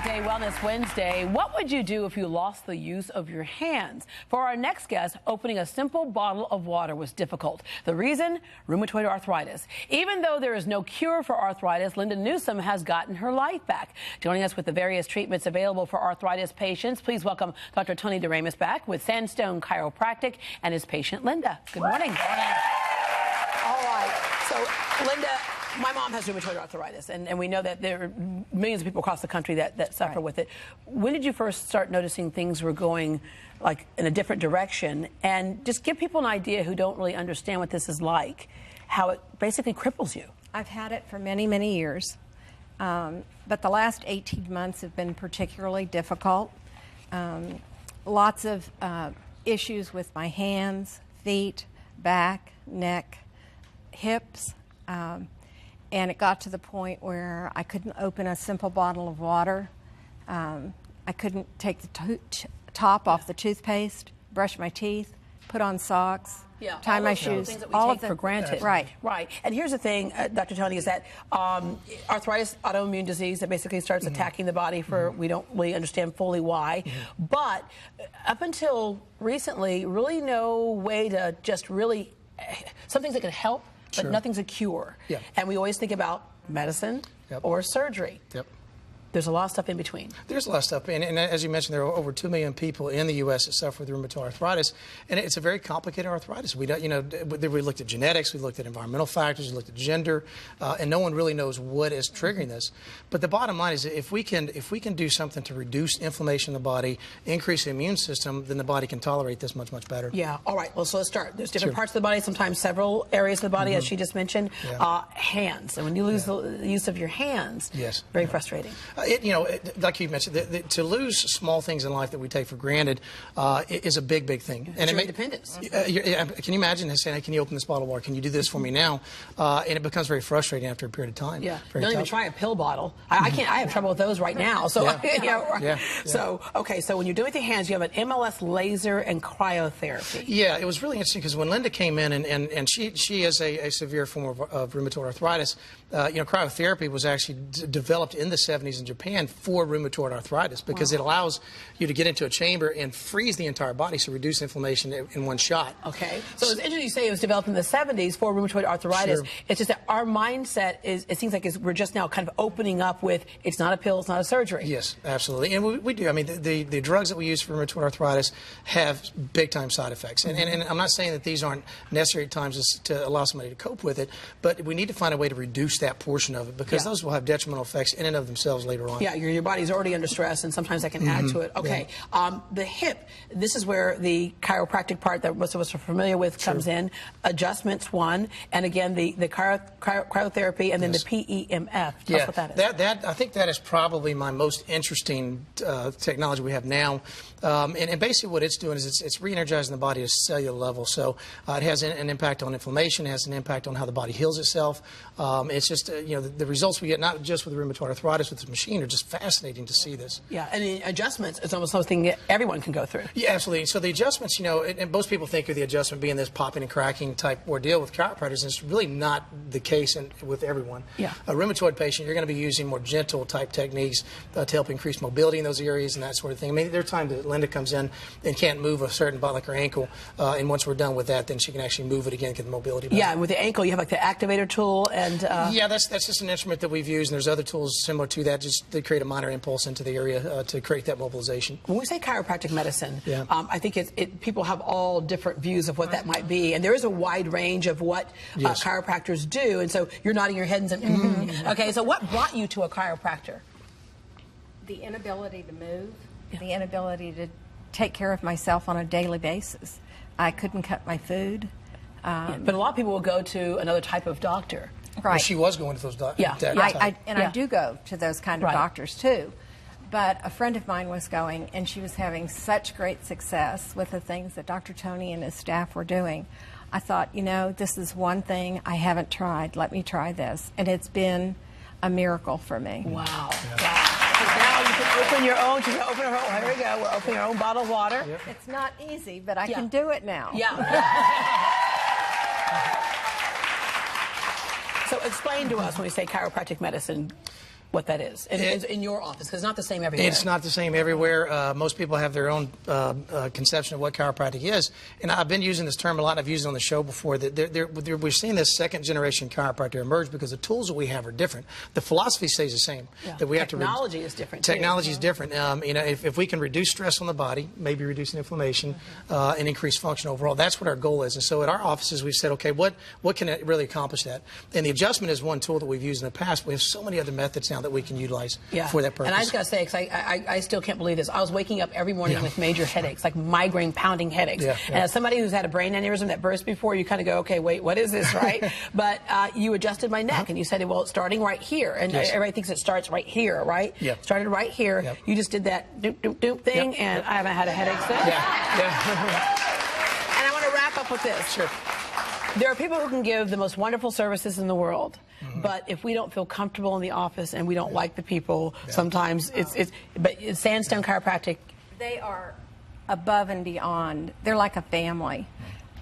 Day Wellness Wednesday. What would you do if you lost the use of your hands? For our next guest, opening a simple bottle of water was difficult. The reason? Rheumatoid arthritis. Even though there is no cure for arthritis, Linda Newsom has gotten her life back. Joining us with the various treatments available for arthritis patients, please welcome Dr. Tony DeRamus back with Sandstone Chiropractic and his patient, Linda. Good morning. Good morning. All right. So, Linda, my mom has rheumatoid arthritis, and we know that there are millions of people across the country that suffer with it. When did you first start noticing things were going like in a different direction? And just give people an idea who don't really understand what this is like, how it basically cripples you. I've had it for many, many years, but the last 18 months have been particularly difficult. Lots of issues with my hands, feet, back, neck, hips. And it got to the point where I couldn't open a simple bottle of water. I couldn't take the top off the toothpaste, brush my teeth, put on socks, tie my shoes. Things that we all take of them for granted. Right. Right. And here's the thing, Dr. Tony, is that arthritis, autoimmune disease, that basically starts attacking the body for, we don't really understand fully why. But up until recently, really no way to just really, some things that can help, but nothing's a cure. And we always think about medicine or surgery. There's a lot of stuff in between. There's a lot of stuff. And as you mentioned, there are over 2 million people in the U.S. that suffer with rheumatoid arthritis. And it's a very complicated arthritis. We don't, we looked at genetics, we looked at environmental factors, we looked at gender, and no one really knows what is triggering this. But the bottom line is that if we can do something to reduce inflammation in the body, increase the immune system, then the body can tolerate this much, much better. Yeah. All right. Well, so let's start. There's different parts of the body, sometimes several areas of the body, as she just mentioned. Hands. And when you lose the use of your hands, very frustrating. Like you mentioned, to lose small things in life that we take for granted is a big, big thing. And your independence. Can you imagine saying, can you open this bottle of water? Can you do this for me now? And it becomes very frustrating after a period of time. Yeah. Don't even try a pill bottle. I can't. I have trouble with those right now. So, So, okay. So when you're doing with your hands, you have an MLS laser and cryotherapy. Yeah. It was really interesting because when Linda came in, and she has a severe form of rheumatoid arthritis, cryotherapy was actually developed in the 70s in Japan for rheumatoid arthritis because it allows you to get into a chamber and freeze the entire body, so reduce inflammation in one shot. Okay. So it's interesting you say it was developed in the 70s for rheumatoid arthritis. It's just that our mindset is, it seems like we're just now kind of opening up with, it's not a pill, it's not a surgery. Yes, absolutely. And we do. I mean, the drugs that we use for rheumatoid arthritis have big-time side effects. And I'm not saying that these aren't necessary at times to allow somebody to cope with it, but we need to find a way to reduce that portion of it because those will have detrimental effects in and of themselves later on. Yeah, your body's already under stress, and sometimes that can add to it. Okay, the hip, this is where the chiropractic part that most of us are familiar with comes in. Adjustments, one, and again, the cryotherapy, and then the PEMF. Tell us what that is. I think that is probably my most interesting technology we have now. And basically what it's doing is it's re-energizing the body at a cellular level. So it has an impact on inflammation, it has an impact on how the body heals itself. It's just, the results we get, not just with rheumatoid arthritis with this machine, are just fascinating to see this. Yeah, and the adjustments is almost something that everyone can go through. Yeah, absolutely. So the adjustments, and most people think of the adjustment being this popping and cracking type ordeal with chiropractors, and it's really not the case with everyone. Yeah. A rheumatoid patient, you're going to be using more gentle type techniques to help increase mobility in those areas and that sort of thing. I mean, there are times that Linda comes in and can't move a certain button like her ankle, and once we're done with that, then she can actually move it again, get the mobility back. Yeah, and with the ankle, you have like the activator tool, and yeah, that's just an instrument that we've used, and there's other tools similar to that, just to create a minor impulse into the area to create that mobilization. When we say chiropractic medicine, I think people have all different views of what that might be, and there is a wide range of what chiropractors do, and so you're nodding your head and saying, Okay, so what brought you to a chiropractor? The inability to move, the inability to take care of myself on a daily basis. I couldn't cut my food. But a lot of people will go to another type of doctor. Right. Well, she was going to those doctors. I do go to those kind of doctors too. But a friend of mine was going, and she was having such great success with the things that Dr. Tony and his staff were doing. I thought, this is one thing I haven't tried. Let me try this. And it's been a miracle for me. Wow. Now you can open your own. Here we go. We're opening our own bottle of water. It's not easy, but I can do it now. So explain to us when we say chiropractic medicine. what that is in your office, because it's not the same everywhere. It's not the same everywhere. Most people have their own conception of what chiropractic is. And I've been using this term a lot. I've used it on the show before. That we're seeing this second-generation chiropractor emerge because the tools that we have are different. The philosophy stays the same. Yeah. That we have Technology is different. Technology is different. You know, if we can reduce stress on the body, maybe reducing inflammation, and increase function overall, that's what our goal is. And so at our offices, we've said, okay, what can it really accomplish that? And the adjustment is one tool that we've used in the past. We have so many other methods now that we can utilize for that purpose. And I just got to say, because I still can't believe this. I was waking up every morning with major headaches, like migraine pounding headaches. And as somebody who's had a brain aneurysm that burst before, you kind of go, okay, wait, what is this, right? But you adjusted my neck, and you said, well, it's starting right here. And everybody thinks it starts right here, right? Started right here. You just did that doop, doop, doop thing, and I haven't had a headache since. And I want to wrap up with this. Sure. There are people who can give the most wonderful services in the world, but if we don't feel comfortable in the office and we don't like the people, sometimes but Sandstone Chiropractic. They are above and beyond. They're like a family.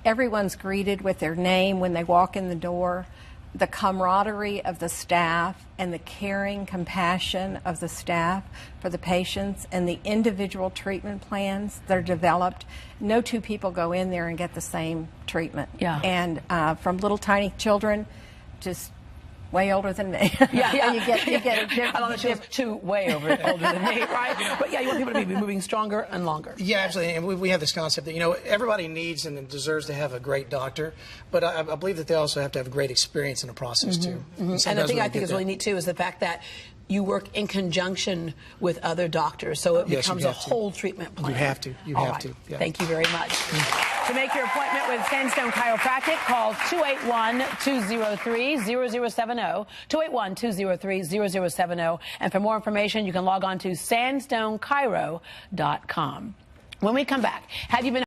Everyone's greeted with their name when they walk in the door. The camaraderie of the staff and the caring compassion of the staff for the patients and the individual treatment plans that are developed. No two people go in there and get the same treatment. And from little tiny children, just way older than me. You get a different. I don't know if she has two way older than me, right? But you want people to be moving stronger and longer. Yeah, absolutely. And we have this concept that, you know, everybody needs and deserves to have a great doctor, but I believe that they also have to have a great experience in the process, too. And the thing I think is really neat, too, is the fact that you work in conjunction with other doctors, so it becomes a whole treatment plan. You have to. You have to. Yeah. Thank you very much. To make your appointment with Sandstone Chiropractic, call 281-203-0070, 281-203-0070. And for more information, you can log on to sandstonechiro.com. When we come back, have you been